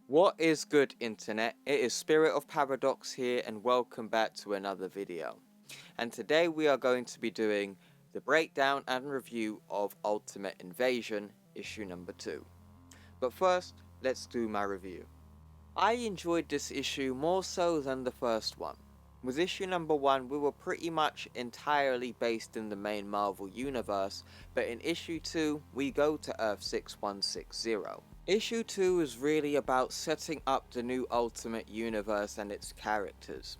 What is good, internet? It is Spirit of Paradox here, and welcome back to another video. And today we are going to be doing the breakdown and review of Ultimate Invasion issue number 2. But first, let's do my review. I enjoyed this issue more so than the first one. With issue number 1, we were pretty much entirely based in the main Marvel universe, but in issue 2, we go to Earth 6160. Issue 2 is really about setting up the new Ultimate Universe and its characters.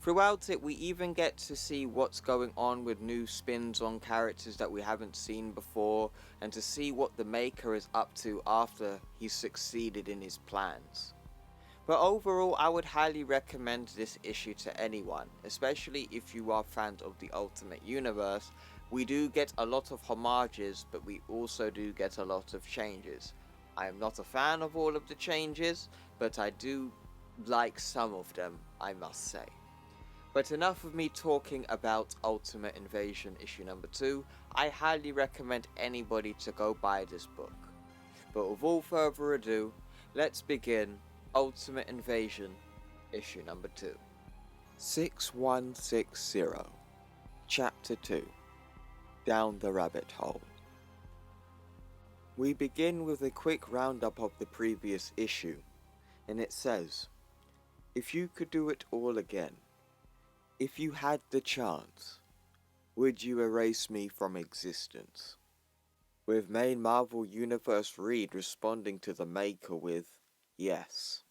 Throughout it, we even get to see what's going on with new spins on characters that we haven't seen before, and to see what the Maker is up to after he's succeeded in his plans. But overall, I would highly recommend this issue to anyone, especially if you are fans of the Ultimate Universe. We do get a lot of homages, but we also do get a lot of changes. I am not a fan of all of the changes, but I do like some of them, I must say. But enough of me talking about Ultimate Invasion issue number 2, I highly recommend anybody to go buy this book. But with all further ado, let's begin Ultimate Invasion issue number 2. 6160, Chapter 2, Down the Rabbit Hole. We begin with a quick roundup of the previous issue, and it says, "If you could do it all again, if you had the chance, would you erase me from existence?" With main Marvel Universe Reed responding to the Maker with, "Yes,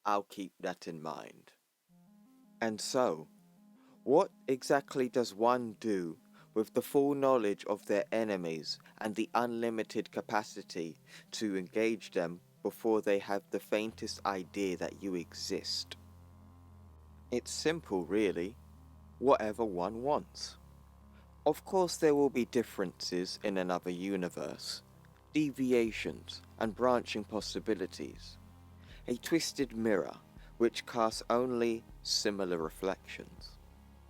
I'll keep that in mind." And so, what exactly does one do with the full knowledge of their enemies and the unlimited capacity to engage them before they have the faintest idea that you exist? It's simple, really. Whatever one wants. Of course there will be differences in another universe, deviations and branching possibilities. A twisted mirror which casts only similar reflections.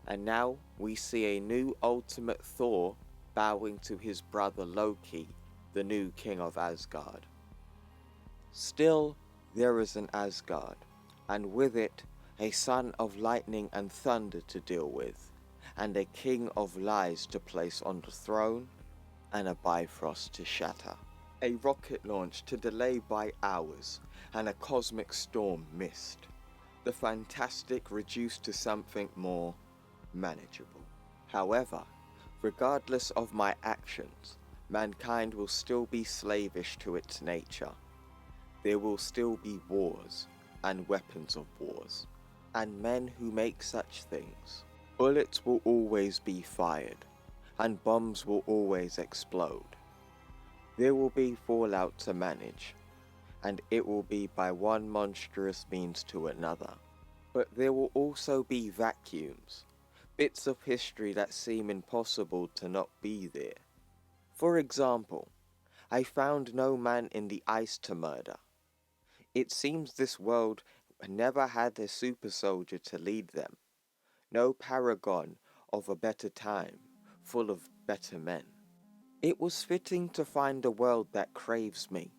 And now we see a new Ultimate Thor bowing to his brother Loki, the new king of Asgard. Still, there is an Asgard, and with it, a son of lightning and thunder to deal with, and a king of lies to place on the throne, and a Bifrost to shatter. A rocket launch to delay by hours, and a cosmic storm missed. The fantastic reduced to something more manageable. However, regardless of my actions, mankind will still be slavish to its nature. There will still be wars and weapons of wars, and men who make such things. Bullets will always be fired, and bombs will always explode. There will be fallout to manage, and it will be by one monstrous means to another. But there will also be vacuums, bits of history that seem impossible to not be there. For example, I found no man in the ice to murder. It seems this world never had a super soldier to lead them. No paragon of a better time, full of better men. It was fitting to find a world that craves me.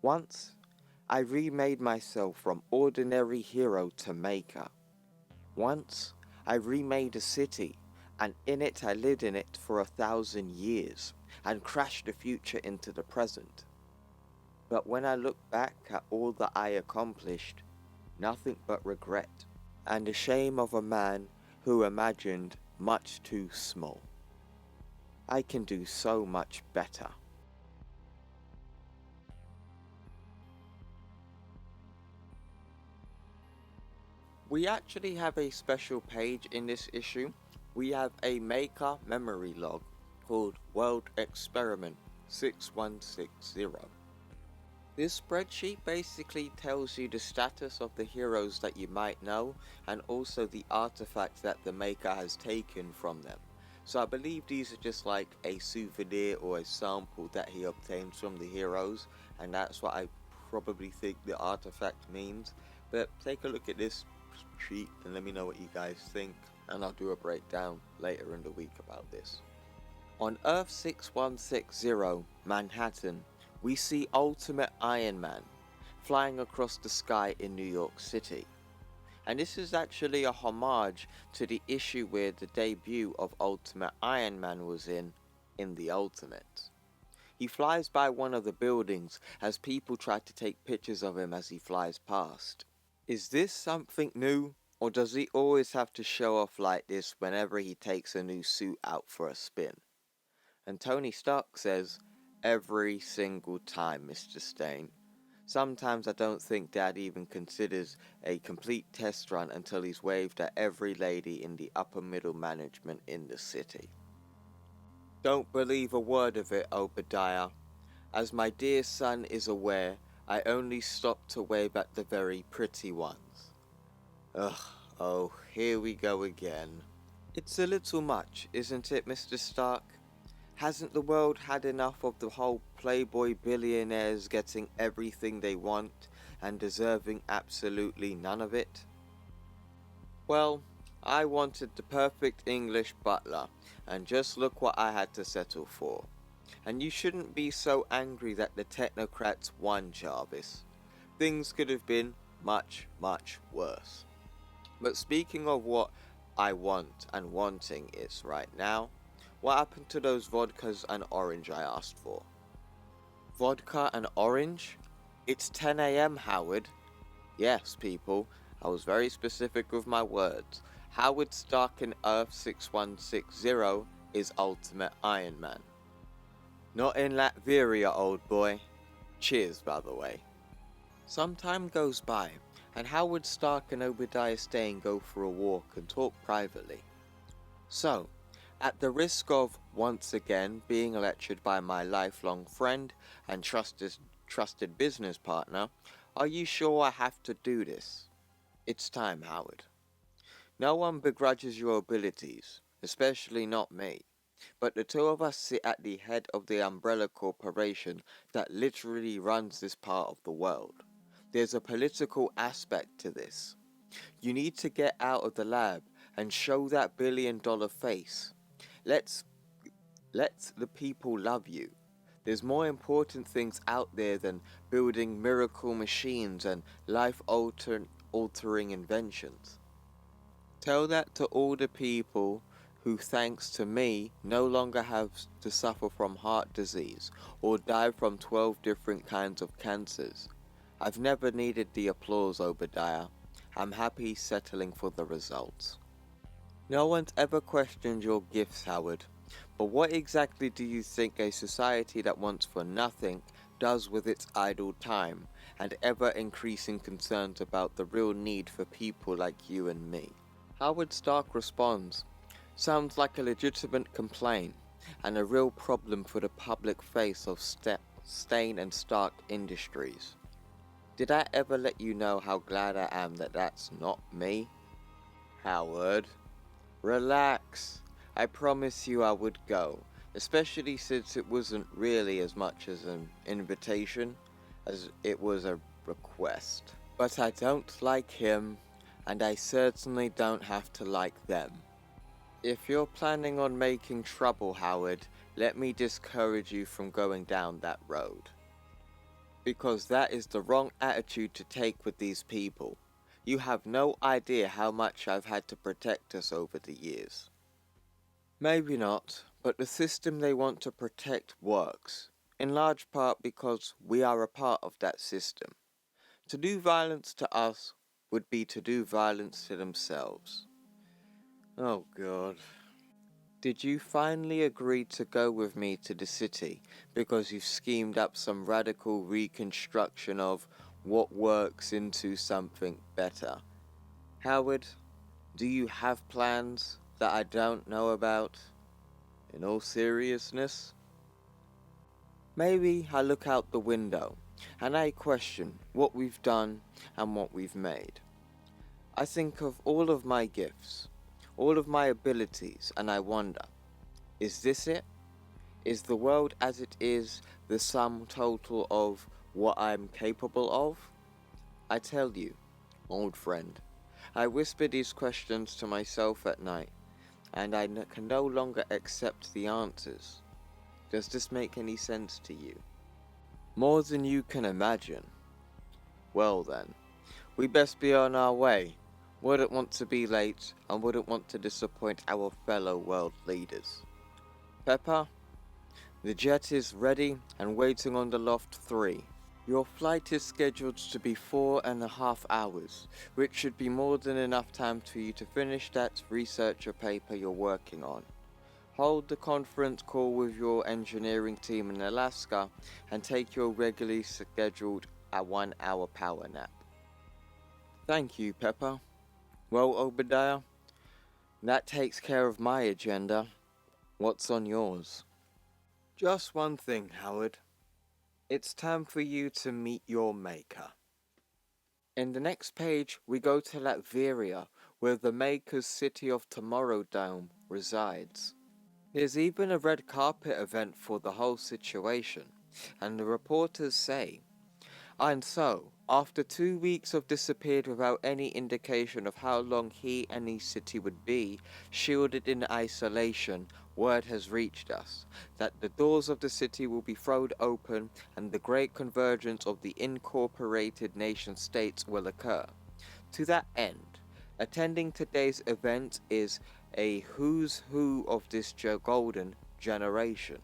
Once, I remade myself from ordinary hero to maker. Once, I remade a city, and in it I lived in it for 1,000 years, and crashed the future into the present. But when I look back at all that I accomplished, nothing but regret, and the shame of a man who imagined much too small. I can do so much better. We actually have a special page in this issue. We have a Maker memory log called World Experiment 6160. This spreadsheet basically tells you the status of the heroes that you might know, and also the artifacts that the Maker has taken from them. So I believe these are just like a souvenir or a sample that he obtains from the heroes, and that's what I probably think the artifact means. But take a look at this sheet and let me know what you guys think, and I'll do a breakdown later in the week about this. On Earth 6160, Manhattan, we see Ultimate Iron Man, flying across the sky in New York City. And this is actually a homage to the issue where the debut of Ultimate Iron Man was in The Ultimate. He flies by one of the buildings as people try to take pictures of him as he flies past. Is this something new, or does he always have to show off like this whenever he takes a new suit out for a spin? And Tony Stark says, "Every single time, Mr. Stane. Sometimes I don't think Dad even considers a complete test run until he's waved at every lady in the upper middle management in the city." Don't believe a word of it, Obadiah. As my dear son is aware, I only stop to wave at the very pretty ones. Ugh, oh, here we go again. It's a little much, isn't it, Mr. Stark? Hasn't the world had enough of the whole playboy billionaires getting everything they want and deserving absolutely none of it? Well, I wanted the perfect English butler, and just look what I had to settle for. And you shouldn't be so angry that the technocrats won, Jarvis. Things could have been much, much worse. But speaking of what I want and wanting is right now, what happened to those vodkas and orange I asked for? Vodka and orange? It's 10 AM, Howard. Yes, people, I was very specific with my words. Howard Stark in Earth 6160 is Ultimate Iron Man. Not in Latveria, old boy. Cheers, by the way. Some time goes by, and Howard Stark and Obadiah Stane go for a walk and talk privately. So, at the risk of, once again, being lectured by my lifelong friend and trusted business partner, are you sure I have to do this? It's time, Howard. No one begrudges your abilities, especially not me. But the two of us sit at the head of the umbrella corporation that literally runs this part of the world. There's a political aspect to this. You need to get out of the lab and show that billion-dollar face. Let the people love you. There's more important things out there than building miracle machines and life-altering inventions. Tell that to all the people who, thanks to me, no longer have to suffer from heart disease or die from 12 different kinds of cancers. I've never needed the applause, Obadiah. I'm happy settling for the results. No one's ever questioned your gifts, Howard, but what exactly do you think a society that wants for nothing does with its idle time and ever-increasing concerns about the real need for people like you and me? Howard Stark responds, "Sounds like a legitimate complaint and a real problem for the public face of Stane and Stark Industries. Did I ever let you know how glad I am that that's not me?" Howard, relax. I promise you I would go, especially since it wasn't really as much as an invitation as it was a request. But I don't like him, and I certainly don't have to like them. If you're planning on making trouble, Howard, let me discourage you from going down that road. Because that is the wrong attitude to take with these people. You have no idea how much I've had to protect us over the years. Maybe not, but the system they want to protect works, in large part because we are a part of that system. To do violence to us would be to do violence to themselves. Oh God. Did you finally agree to go with me to the city because you've schemed up some radical reconstruction of what works into something better? Howard, do you have plans that I don't know about? In all seriousness? Maybe I look out the window and I question what we've done and what we've made. I think of all of my gifts, all of my abilities, and I wonder, is this it? Is the world as it is the sum total of what I'm capable of? I tell you, old friend, I whisper these questions to myself at night, and I can no longer accept the answers. Does this make any sense to you? More than you can imagine. Well then, we best be on our way. Wouldn't want to be late and wouldn't want to disappoint our fellow world leaders. Pepper, the jet is ready and waiting on the Loft 3. Your flight is scheduled to be 4.5 hours, which should be more than enough time for you to finish that research or paper you're working on. Hold the conference call with your engineering team in Alaska and take your regularly scheduled 1 hour power nap. Thank you, Pepper. Well, Obadiah, that takes care of my agenda. What's on yours? Just one thing, Howard. It's time for you to meet your maker. In the next page, we go to Latveria, where the maker's City of Tomorrow Dome resides. There's even a red carpet event for the whole situation, and the reporters say, and so, after 2 weeks of disappeared without any indication of how long he and his city would be, shielded in isolation, word has reached us that the doors of the city will be thrown open and the great convergence of the incorporated nation states will occur. To that end, attending today's event is a who's who of this golden generation.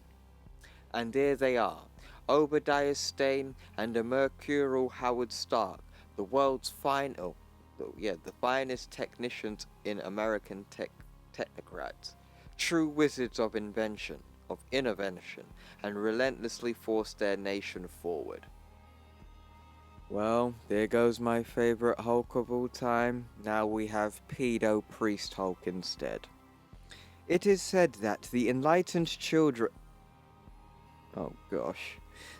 And there they are, Obadiah Stane and the mercurial Howard Stark, the world's the finest technicians in American technocrats, true wizards of invention, and relentlessly force their nation forward. Well, there goes my favorite Hulk of all time. Now we have Pedo Priest Hulk instead. It is said that the enlightened children... Oh gosh.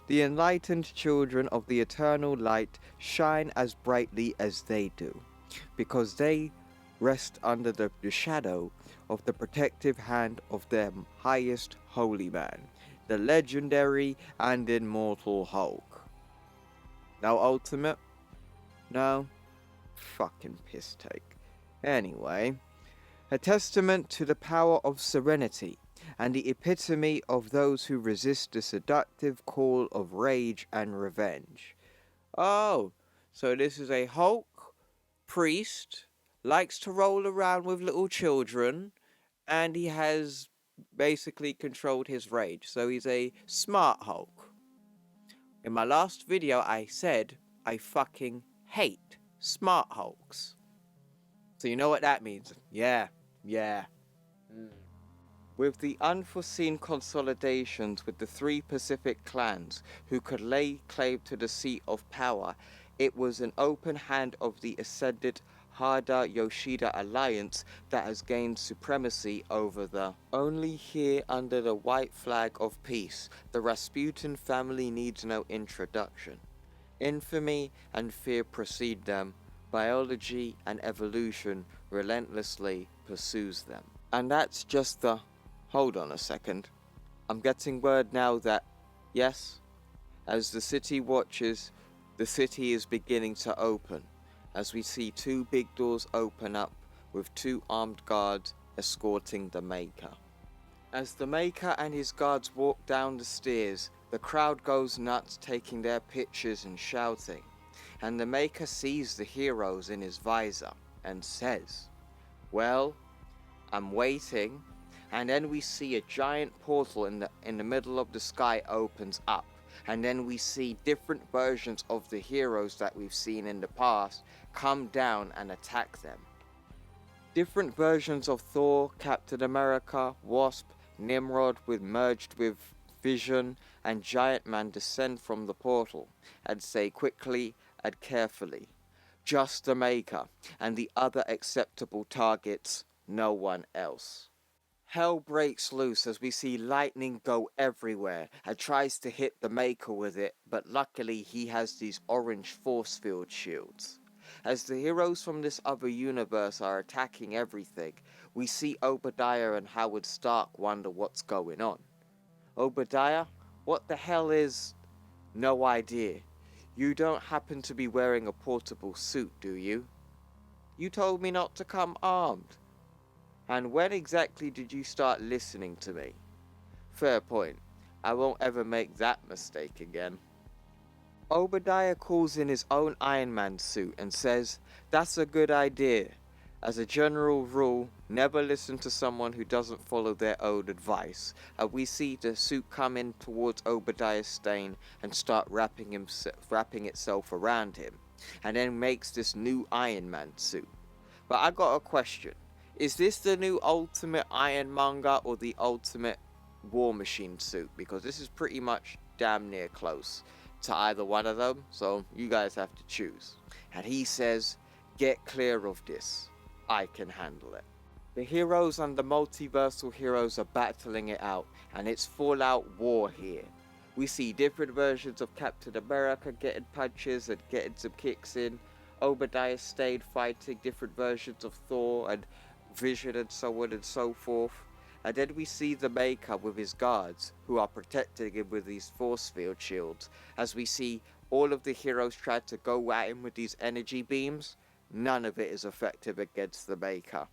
The enlightened children of the eternal light shine as brightly as they do, because they rest under the shadow of the protective hand of their highest holy man, the legendary and immortal Hulk. Now Ultimate? No? Fucking piss take. Anyway, a testament to the power of serenity, and the epitome of those who resist the seductive call of rage and revenge. Oh, so this is a Hulk priest, likes to roll around with little children, and he has basically controlled his rage, so he's a smart Hulk. In my last video I said I fucking hate smart Hulks. So you know what that means? Yeah. With the unforeseen consolidations with the three Pacific clans who could lay claim to the seat of power, it was an open hand of the ascended Hada-Yoshida alliance that has gained supremacy over the... Only here under the white flag of peace, the Rasputin family needs no introduction. Infamy and fear precede them. Biology and evolution relentlessly pursues them. And that's just the... Hold on a second. I'm getting word now that, yes, as the city watches, the city is beginning to open, as we see two big doors open up with two armed guards escorting the Maker. As the Maker and his guards walk down the stairs, the crowd goes nuts, taking their pictures and shouting, and the Maker sees the heroes in his visor and says, "Well, I'm waiting." And then we see a giant portal in the middle of the sky opens up. And then we see different versions of the heroes that we've seen in the past come down and attack them. Different versions of Thor, Captain America, Wasp, Nimrod merged with Vision and Giant Man descend from the portal and say quickly and carefully, "Just the Maker and the other acceptable targets, no one else." Hell breaks loose as we see lightning go everywhere and tries to hit the Maker with it, but luckily he has these orange force field shields. As the heroes from this other universe are attacking everything, we see Obadiah and Howard Stark wonder what's going on. Obadiah, what the hell is... No idea. You don't happen to be wearing a portable suit, do you? You told me not to come armed. And when exactly did you start listening to me? Fair point. I won't ever make that mistake again. Obadiah calls in his own Iron Man suit and says, "That's a good idea. As a general rule, never listen to someone who doesn't follow their own advice." And we see the suit come in towards Obadiah Stane and start wrapping itself around him, and then makes this new Iron Man suit. But I got a question. Is this the new Ultimate Ironmonger or the Ultimate War Machine suit? Because this is pretty much damn near close to either one of them, so you guys have to choose. And he says, "Get clear of this. I can handle it." The heroes and the multiversal heroes are battling it out, and it's full out war here. We see different versions of Captain America getting punches and getting some kicks in. Obadiah Stane fighting different versions of Thor and Vision and so on and so forth. And then we see the Maker with his guards, who are protecting him with these force field shields. As we see all of the heroes try to go at him with these energy beams, none of it is effective against the Maker.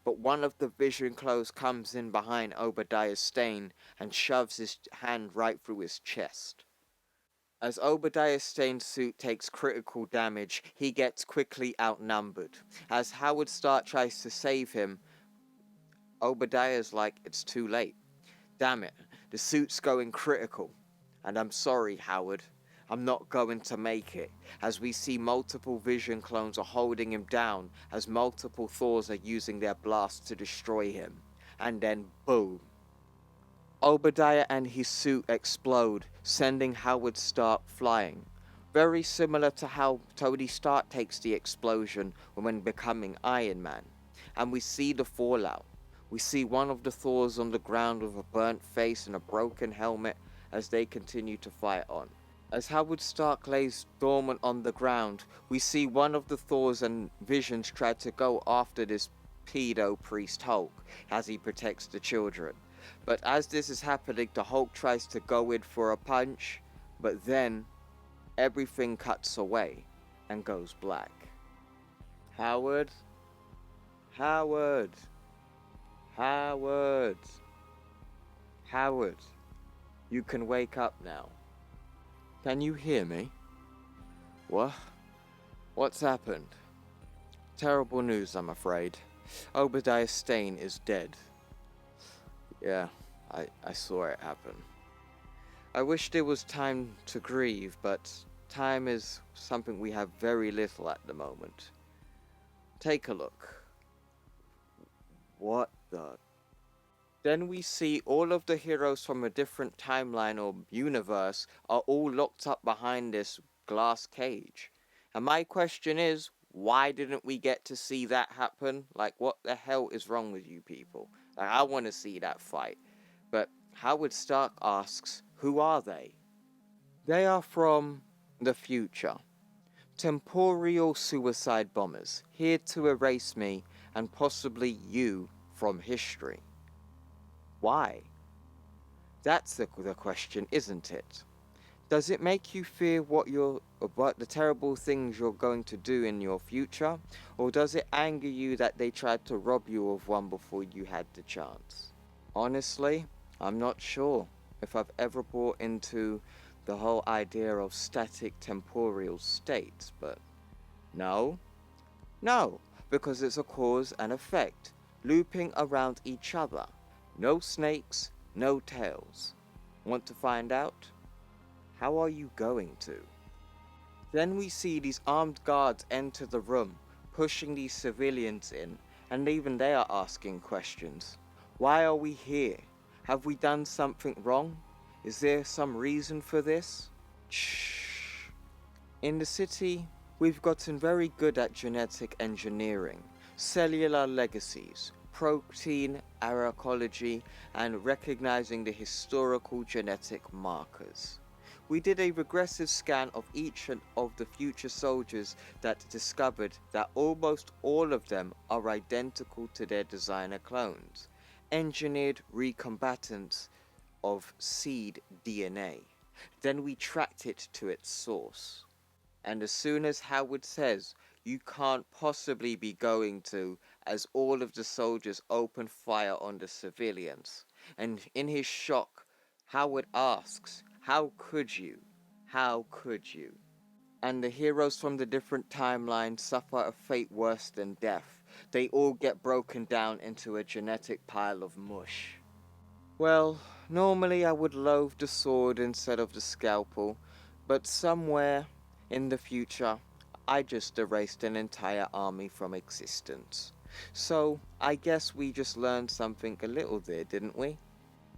But one of the Vision clones comes in behind Obadiah Stane and shoves his hand right through his chest. As Obadiah Stane's suit takes critical damage, he gets quickly outnumbered. As Howard Stark tries to save him, Obadiah's like, "It's too late. Damn it, the suit's going critical. And I'm sorry, Howard. I'm not going to make it." As we see multiple Vision clones are holding him down, as multiple Thors are using their blasts to destroy him. And then boom. Obadiah and his suit explode, sending Howard Stark flying. Very similar to how Tony Stark takes the explosion when becoming Iron Man. And we see the fallout. We see one of the Thors on the ground with a burnt face and a broken helmet as they continue to fight on. As Howard Stark lays dormant on the ground, we see one of the Thors and Visions try to go after this pedo priest Hulk as he protects the children. But as this is happening, the Hulk tries to go in for a punch, but then everything cuts away and goes black. Howard? Howard? Howard? Howard? You can wake up now. Can you hear me? What? What's happened? Terrible news, I'm afraid. Obadiah Stane is dead. Yeah, I saw it happen. I wish there was time to grieve, but time is something we have very little at the moment. Take a look. What the? Then we see all of the heroes from a different timeline or universe are all locked up behind this glass cage. And my question is, why didn't we get to see that happen? Like, what the hell is wrong with you people? Like, I want to see that fight. But Howard Stark asks, who are they? They are from the future. Temporal suicide bombers, here to erase me and possibly you from history. Why? That's the question, isn't it? Does it make you fear about the terrible things you're going to do in your future? Or does it anger you that they tried to rob you of one before you had the chance? Honestly, I'm not sure if I've ever bought into the whole idea of static temporal states, but no, because it's a cause and effect, looping around each other. No snakes, no tails. Want to find out? How are you going to? Then we see these armed guards enter the room, pushing these civilians in, and even they are asking questions. Why are we here? Have we done something wrong? Is there some reason for this? Shh. In the city, we've gotten very good at genetic engineering, cellular legacies, protein arachology, and recognizing the historical genetic markers. We did a regressive scan of each of the future soldiers that discovered that almost all of them are identical to their designer clones, engineered recombatants of seed DNA. Then we tracked it to its source. And as soon as Howard says, "You can't possibly be going to," as all of the soldiers open fire on the civilians. And in his shock, Howard asks, "How could you? How could you? And the heroes from the different timelines suffer a fate worse than death. They all get broken down into a genetic pile of mush. Well, normally I would loathe the sword instead of the scalpel, but somewhere in the future, I just erased an entire army from existence. So, I guess we just learned something a little there, didn't we?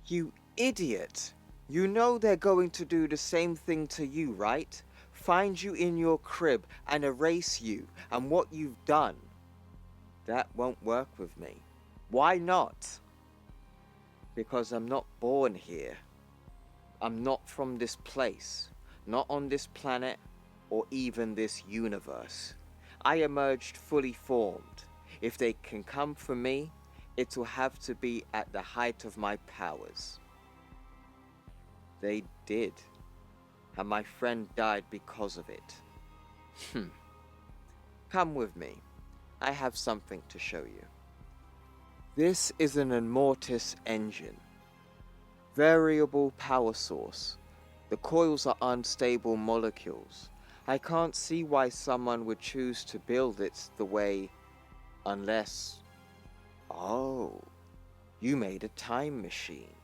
You idiot! You know they're going to do the same thing to you, right? Find you in your crib and erase you and what you've done. That won't work with me. Why not? Because I'm not born here. I'm not from this place, not on this planet, or even this universe. I emerged fully formed. If they can come for me, it'll have to be at the height of my powers. They did, and my friend died because of it. Come with me. I have something to show you. This is an Immortus engine. Variable power source. The coils are unstable molecules. I can't see why someone would choose to build it the way, unless... Oh, you made a time machine.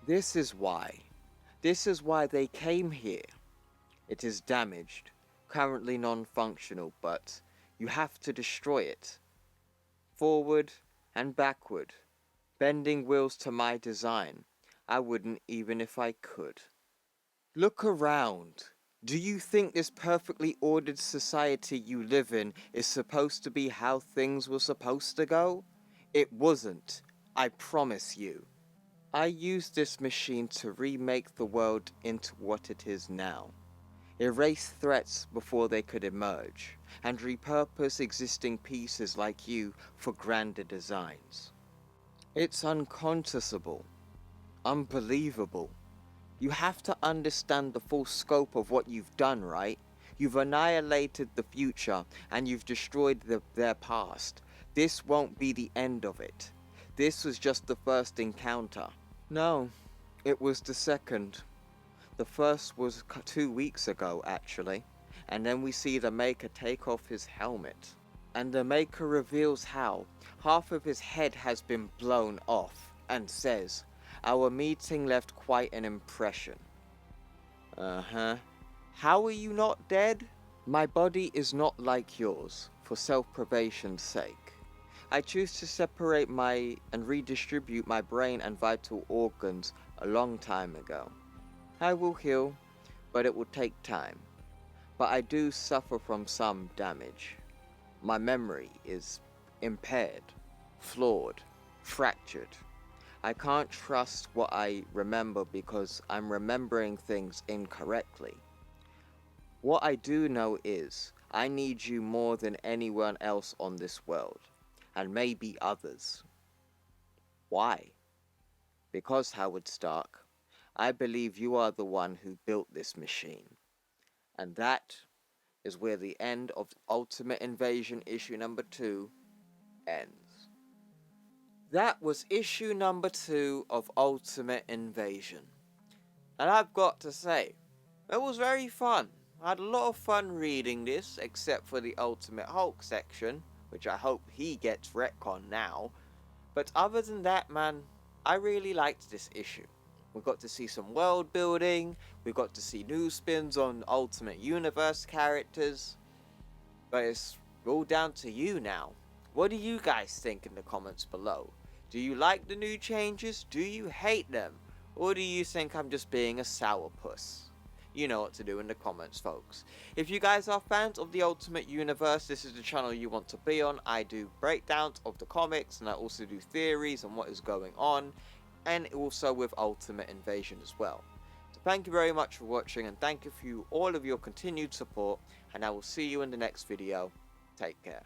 This is why. This is why they came here. It is damaged, currently non-functional, but you have to destroy it. Forward and backward, bending wheels to my design. I wouldn't even if I could. Look around. Do you think this perfectly ordered society you live in is supposed to be how things were supposed to go? It wasn't, I promise you. I used this machine to remake the world into what it is now. Erase threats before they could emerge, and repurpose existing pieces like you for grander designs. It's unconscionable. Unbelievable. You have to understand the full scope of what you've done, right? You've annihilated the future, and you've destroyed their past. This won't be the end of it. This was just the first encounter. No, it was the second. The first was 2 weeks ago, actually. And then we see the Maker take off his helmet. And the Maker reveals how half of his head has been blown off, and says, "Our meeting left quite an impression." Uh-huh. How are you not dead? My body is not like yours, for self-probation's sake. I choose to separate and redistribute my brain and vital organs a long time ago. I will heal, but it will take time. But I do suffer from some damage. My memory is impaired, flawed, fractured. I can't trust what I remember because I'm remembering things incorrectly. What I do know is, I need you more than anyone else on this world, and maybe others. Why? Because, Howard Stark, I believe you are the one who built this machine. And that is where the end of Ultimate Invasion issue number 2 ends. That was issue number 2 of Ultimate Invasion. And I've got to say, it was very fun. I had a lot of fun reading this, except for the Ultimate Hulk section, which I hope he gets retconned now. But other than that, man, I really liked this issue. We got to see some world building, we got to see new spins on Ultimate Universe characters. But it's all down to you now. What do you guys think in the comments below? Do you like the new changes? Do you hate them? Or do you think I'm just being a sourpuss? You know what to do in the comments, folks. If you guys are fans of the Ultimate Universe, this is the channel you want to be on. I do breakdowns of the comics, and I also do theories on what is going on, and also with Ultimate Invasion as well. So thank you very much for watching, and thank you for all of your continued support, and I will see you in the next video. Take care.